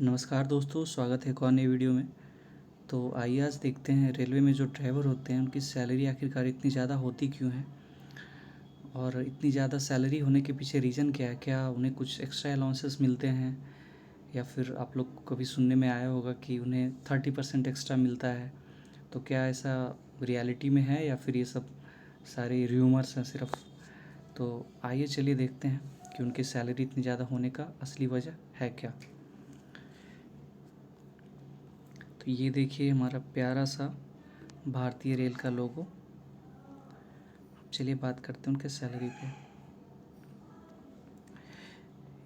नमस्कार दोस्तों, स्वागत है एक और नई वीडियो में। तो आइए आज देखते हैं रेलवे में जो ड्राइवर होते हैं उनकी सैलरी आखिरकार इतनी ज़्यादा होती क्यों है और इतनी ज़्यादा सैलरी होने के पीछे रीज़न क्या है। क्या उन्हें कुछ एक्स्ट्रा अलाउंसेस मिलते हैं या फिर आप लोग को कभी सुनने में आया होगा कि उन्हें 30% एक्स्ट्रा मिलता है। तो क्या ऐसा रियलिटी में है या फिर ये सब सारे र्यूमर्स हैं सिर्फ। तो आइए चलिए देखते हैं कि उनकी सैलरी इतनी ज़्यादा होने का असली वजह है क्या। तो ये देखिए हमारा प्यारा सा भारतीय रेल का लोगो। चलिए बात करते हैं उनके सैलरी पे।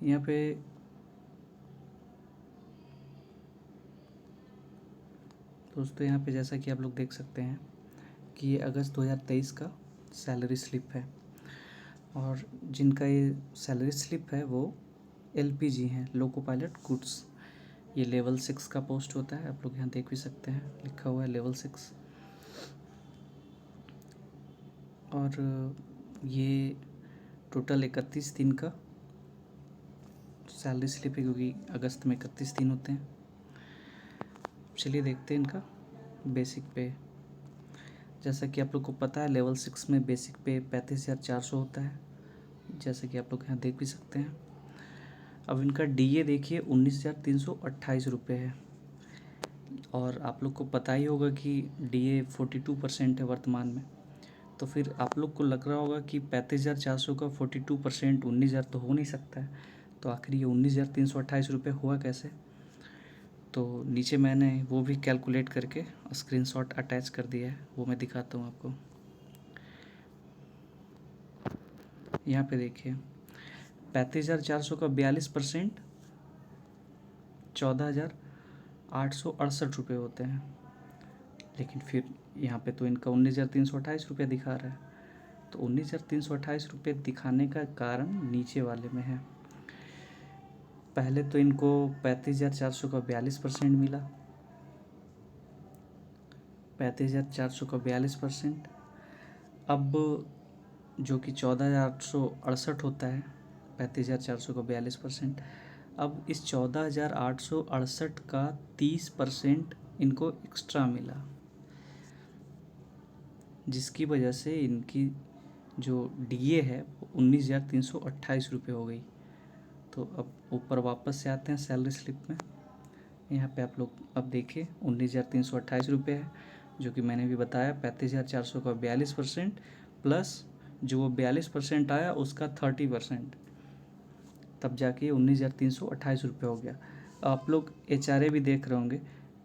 यहाँ पे दोस्तों यहाँ पे जैसा कि आप लोग देख सकते हैं कि ये अगस्त 2023 का सैलरी स्लिप है और जिनका ये सैलरी स्लिप है वो LPG हैं, लोको पायलट गुड्स। ये लेवल 6 का पोस्ट होता है, आप लोग यहाँ देख भी सकते हैं लिखा हुआ है लेवल 6। और ये टोटल 31 दिन का सैलरी स्लिप है क्योंकि अगस्त में 31 दिन होते हैं। चलिए देखते हैं इनका बेसिक पे। जैसा कि आप लोग को पता है लेवल 6 में बेसिक पे 35,400 होता है, जैसा कि आप लोग यहाँ देख भी सकते हैं। अब इनका DA देखिए 19,328 रुपये है और आप लोग को पता ही होगा कि DA 42% है वर्तमान में। तो फिर आप लोग को लग रहा होगा कि 35,400 का 42% 19,000 तो हो नहीं सकता है। तो आखिर ये 19,328 रुपये हुआ कैसे। तो नीचे मैंने वो भी कैलकुलेट करके स्क्रीनशॉट अटैच कर दिया है, वो मैं दिखाता हूँ आपको। यहाँ पे देखिए 35,400 का 42% 14,868 रुपये होते हैं। लेकिन फिर यहाँ पे तो इनका 19,328 रुपये दिखा रहा है। तो 19,328 रुपये दिखाने का कारण नीचे वाले में है। पहले तो इनको 35,400 का 42% मिला, 35,400 का 42%। अब जो कि 14,868 होता है, 35,400 का 42%। अब इस 14,868 का 30% इनको एक्स्ट्रा मिला, जिसकी वजह से इनकी जो DA है वो 19,328 रुपये हो गई। तो अब ऊपर वापस से आते हैं सैलरी स्लिप में। यहाँ पे आप लोग अब देखिए 19,328 रुपये है, जो कि मैंने भी बताया 35,400 का 42% प्लस जो वो 42% आया उसका 30%, तब जाके 19,328 रुपये हो गया। आप लोग HRA भी देख रहे होंगे।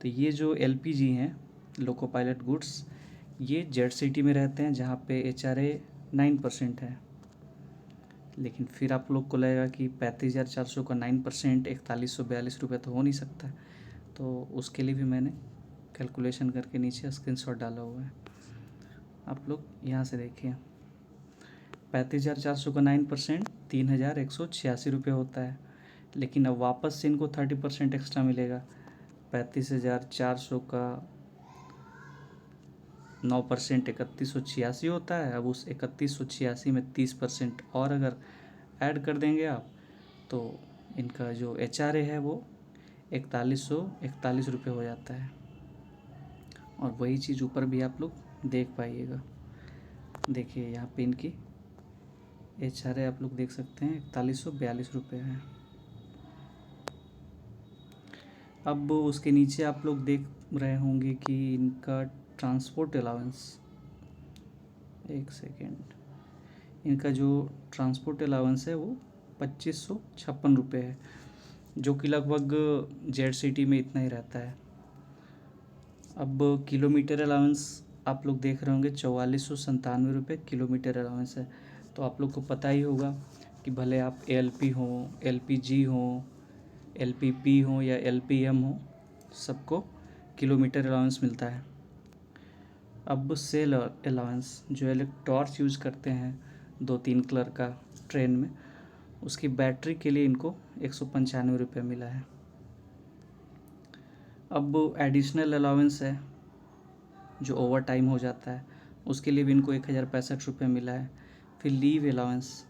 तो ये जो LPG हैं, लोको पायलट गुड्स, ये ZCT में रहते हैं जहाँ पे HRA 9% है। लेकिन फिर आप लोग को लगेगा कि 35,400 का 9% 4142 रुपये तो हो नहीं सकता। तो उसके लिए भी मैंने कैलकुलेशन करके नीचे स्क्रीनशॉट डाला हुआ है, आप लोग यहाँ से देखिए। 35,400 का 9% 3,186 रुपये होता है। लेकिन अब वापस से इनको 30% एक्स्ट्रा मिलेगा। 35,400 का 9% 3,186 होता है। अब उस 3,186 में 30% और अगर ऐड कर देंगे आप तो इनका जो HRA है वो 4,141 रुपये हो जाता है। और वही चीज़ ऊपर भी आप लोग देख पाइएगा। देखिए यहाँ पे इनकी HRA आप लोग देख सकते हैं 4,142 रुपये है। अब उसके नीचे आप लोग देख रहे होंगे कि इनका ट्रांसपोर्ट अलाउंस, एक सेकेंड, इनका जो ट्रांसपोर्ट अलाउंस है वो 2,556 रुपये है, जो कि लगभग ZCT में इतना ही रहता है। अब किलोमीटर अलाउंस आप लोग देख रहे होंगे 4,497 रुपये किलोमीटर अलाउंस है। तो आप लोग को पता ही होगा कि भले आप ALP हो, LPG हो, LPP हो या LPM हो, सबको किलोमीटर अलाउंस मिलता है। अब सेल अलाउंस, जो टॉर्च यूज़ करते हैं 2-3 कलर का ट्रेन में, उसकी बैटरी के लिए इनको 195 रुपये मिला है। अब एडिशनल अलाउंस है जो ओवर टाइम हो जाता है, उसके लिए भी इनको 1,065 रुपये मिला है। फिर लीव अलाउंस,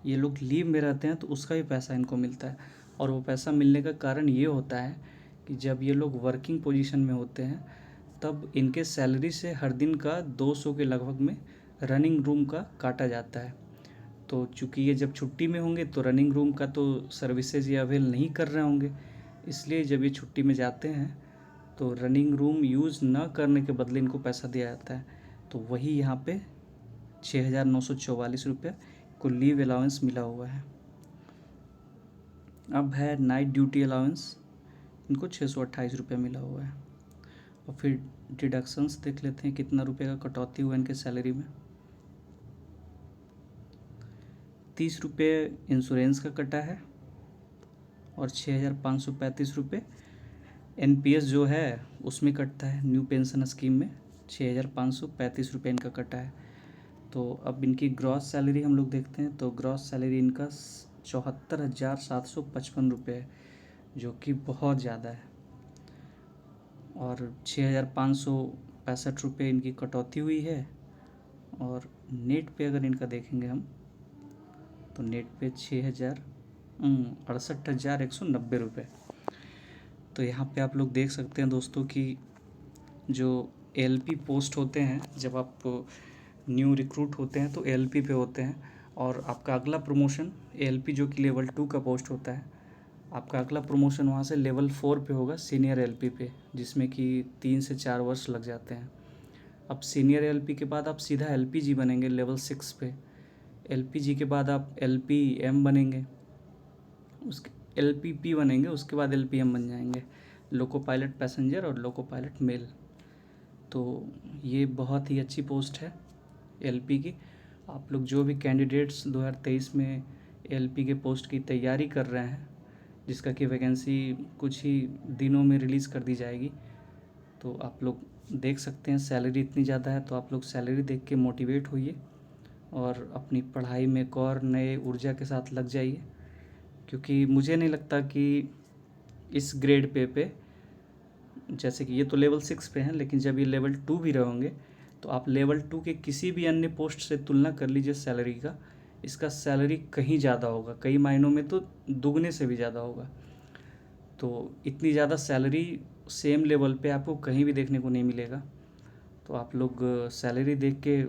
ये लोग लीव में रहते हैं तो उसका भी पैसा इनको मिलता है। और वो पैसा मिलने का कारण ये होता है कि जब ये लोग वर्किंग पोजीशन में होते हैं तब इनके सैलरी से हर दिन का 200 के लगभग में रनिंग रूम का काटा जाता है। तो चूँकि ये जब छुट्टी में होंगे तो रनिंग रूम का तो सर्विसेज ये अवेल नहीं कर रहे होंगे, इसलिए जब ये छुट्टी में जाते हैं तो रनिंग रूम यूज़ न करने के बदले इनको पैसा दिया जाता है। तो वही यहाँ पे 6,944 रुपये को लीव अलाउंस मिला हुआ है। अब है नाइट ड्यूटी अलाउंस, इनको 628 रुपये मिला हुआ है। और फिर डिडक्शंस देख लेते हैं कितना रुपये का कटौती हुआ इनके सैलरी में। 30 रुपये इंश्योरेंस का कटा है और 6,535 रुपये NPS जो है उसमें कटता है, न्यू पेंशन स्कीम में 6,535 रुपये इनका कटा है। तो अब इनकी ग्रॉस सैलरी हम लोग देखते हैं, तो ग्रॉस सैलरी इनका 74,755 रुपये है, जो कि बहुत ज़्यादा है। और 6,565 रुपये इनकी कटौती हुई है। और नेट पे अगर इनका देखेंगे हम तो नेट पे 68,190 रुपये। तो यहाँ पे आप लोग देख सकते हैं दोस्तों कि जो ALP पोस्ट होते हैं, जब आप न्यू रिक्रूट होते हैं तो ALP पे होते हैं, और आपका अगला प्रमोशन ALP जो कि लेवल 2 का पोस्ट होता है, आपका अगला प्रमोशन वहाँ से लेवल 4 पे होगा, सीनियर LP पे, जिसमें कि 3 से 4 वर्ष लग जाते हैं। अब सीनियर LP के बाद आप सीधा LPG बनेंगे लेवल 6 पे। LPG के बाद आप LPM बनेंगे, उसके LPP बनेंगे, उसके बाद LPM बन जाएंगे, लोको पायलट पैसेंजर और लोको पायलट मेल। तो ये बहुत ही अच्छी पोस्ट है LP की। आप लोग जो भी कैंडिडेट्स 2023 में LP के पोस्ट की तैयारी कर रहे हैं, जिसका कि वैकेंसी कुछ ही दिनों में रिलीज़ कर दी जाएगी, तो आप लोग देख सकते हैं सैलरी इतनी ज़्यादा है, तो आप लोग सैलरी देख के मोटिवेट होइए और अपनी पढ़ाई में एक और नए ऊर्जा के साथ लग जाइए। क्योंकि मुझे नहीं लगता कि इस ग्रेड पे जैसे कि ये तो लेवल 6 पे हैं, लेकिन जब ये लेवल 2 भी रहेंगे तो आप लेवल 2 के किसी भी अन्य पोस्ट से तुलना कर लीजिए सैलरी का, इसका सैलरी कहीं ज़्यादा होगा, कई मायनों में तो दुगने से भी ज़्यादा होगा। तो इतनी ज़्यादा सैलरी सेम लेवल पे आपको कहीं भी देखने को नहीं मिलेगा। तो आप लोग सैलरी देख के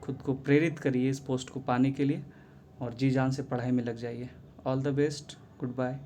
खुद को प्रेरित करिए इस पोस्ट को पाने के लिए, और जी जान से पढ़ाई में लग जाइए। All the best, good bye.